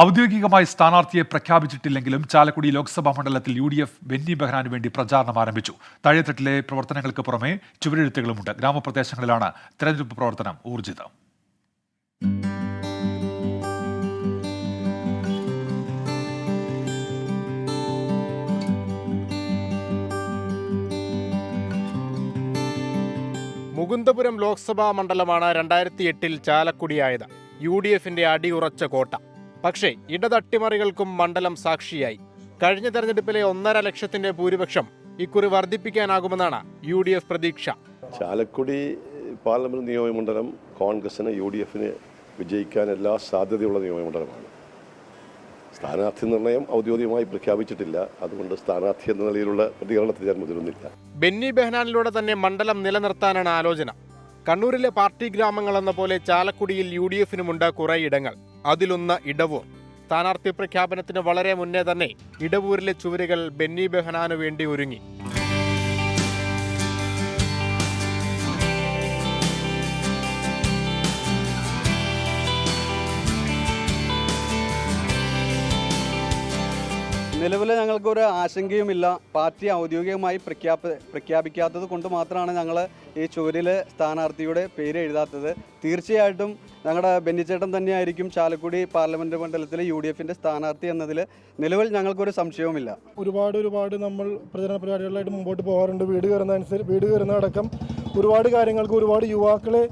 ഔദ്യോഗികമായി സ്ഥാനാർത്ഥിയെ പ്രഖ്യാപിച്ചിട്ടില്ലെങ്കിലും ചാലക്കുടി ലോക്സഭാ മണ്ഡലത്തിൽ UDF ബെന്നി ബെഹനാനു വേണ്ടി പ്രചാരണം ആരംഭിച്ചു. താഴെത്തട്ടിലെ പ്രവർത്തനങ്ങൾക്ക് പുറമെ ചുവരെഴുത്തുകളുമുണ്ട്. ഗ്രാമപ്രദേശങ്ങളിലാണ് തെരഞ്ഞെടുപ്പ് പ്രവർത്തനം ഊർജിതം. മുകുന്ദപുരം ലോക്സഭാ മണ്ഡലമാണ് 2008 ചാലക്കുടിയായത്. UDFന്റെ അടിയുറച്ച കോട്ട. പക്ഷേ ഇടതട്ടിമറികൾക്കും മണ്ഡലം സാക്ഷിയായി. കഴിഞ്ഞ തെരഞ്ഞെടുപ്പിലെ 1.5 ലക്ഷത്തിന്റെ ഭൂരിപക്ഷം ഇക്കുറി വർദ്ധിപ്പിക്കാനാകുമെന്നാണ് UDF പ്രതീക്ഷ. ചാലക്കുടി പാർലമെന്റ് നിയോജകമണ്ഡലം കോൺഗ്രസിന് UDFന് വിജയിക്കാൻ എല്ലാ സാധ്യതയുള്ള നിയോജകമണ്ഡലമാണ്. സ്ഥാനാർത്ഥി നിർണയം ഔദ്യോഗികമായി പ്രഖ്യാപിച്ചിട്ടില്ല. അതുകൊണ്ട് സ്ഥാനാർത്ഥി എന്ന നിലയിലുള്ള പ്രതികരണത്തിൽ ഞാൻ മുതിരുന്നില്ല. ബെന്നി ബെഹനാനിലൂടെ തന്നെ മണ്ഡലം നിലനിർത്താനാണ് ആലോചന. കണ്ണൂരിലെ പാർട്ടി ഗ്രാമങ്ങൾ എന്ന പോലെ ചാലക്കുടിയിൽ UDFനുമുണ്ട് കുറേ ഇടങ്ങൾ. അതിലൊന്ന് ഇടവൂർ. സ്ഥാനാർത്ഥി പ്രഖ്യാപനത്തിന് വളരെ മുന്നേ തന്നെ ഇടവൂരിലെ ചുവരുകൾ ബെന്നി ബെഹനാനു വേണ്ടി ഒരുങ്ങി. നിലവിൽ ഞങ്ങൾക്കൊരു ആശങ്കയുമില്ല. പാർട്ടി ഔദ്യോഗികമായി പ്രഖ്യാപിക്കാത്തത് കൊണ്ട് മാത്രമാണ് ഞങ്ങൾ ഈ ചുവരിൽ സ്ഥാനാർത്ഥിയുടെ പേര് എഴുതാത്തത്. തീർച്ചയായിട്ടും ഞങ്ങളുടെ ബെന്നിച്ചേട്ടൻ തന്നെയായിരിക്കും ചാലക്കുടി പാർലമെന്റ് മണ്ഡലത്തിലെ UDFന്റെ സ്ഥാനാർത്ഥി എന്നതിൽ നിലവിൽ ഞങ്ങൾക്കൊരു സംശയവുമില്ല. ഒരുപാട് നമ്മൾ പ്രചരണ പരിപാടികളിലായിട്ട് മുമ്പോട്ട് പോകാറുണ്ട്. വീട് കയറുന്ന അടക്കം ഒരുപാട് കാര്യങ്ങൾക്ക് ഒരുപാട് യുവാക്കളെ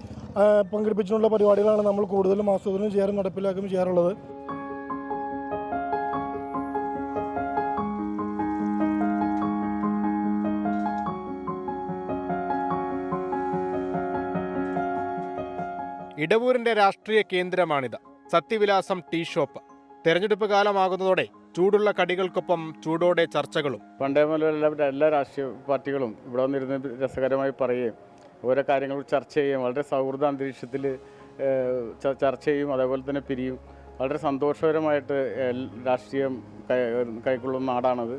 പങ്കെടുപ്പിച്ചുള്ള പരിപാടികളാണ് നമ്മൾ കൂടുതലും ആസൂത്രണം ചെയ്യാറുള്ളത്. ഇടവൂരിന്റെ രാഷ്ട്രീയ കേന്ദ്രമാണിത്. സത്യവിലാസം ടീ ഷോപ്പ്. തെരഞ്ഞെടുപ്പ് കാലമാകുന്നതോടെ ചൂടുള്ള കടികൾക്കൊപ്പം ചൂടോടെ ചർച്ചകളും. പണ്ടേ മുതലുള്ള എല്ലാ രാഷ്ട്രീയ പാർട്ടികളും ഇവിടെ വന്നിരുന്ന് രസകരമായി പറയുകയും ഓരോ കാര്യങ്ങൾ ചർച്ച ചെയ്യുകയും വളരെ സൗഹൃദ അന്തരീക്ഷത്തിൽ ചർച്ച ചെയ്യും, അതേപോലെ തന്നെ പിരിയും. വളരെ സന്തോഷകരമായിട്ട് രാഷ്ട്രീയം കൈക്കൊള്ളുന്ന നാടാണത്.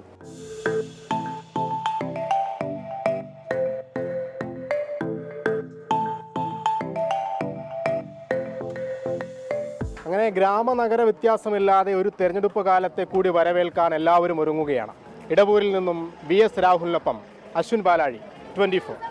അങ്ങനെ ഗ്രാമനഗര വ്യത്യാസമില്ലാതെ ഒരു തെരഞ്ഞെടുപ്പ് കാലത്തെ കൂടി വരവേൽക്കാൻ എല്ലാവരും ഒരുങ്ങുകയാണ്. ഇടവൂരിൽ നിന്നും VS രാഹുലിനൊപ്പം അശ്വിൻ പാലാഴി, 24.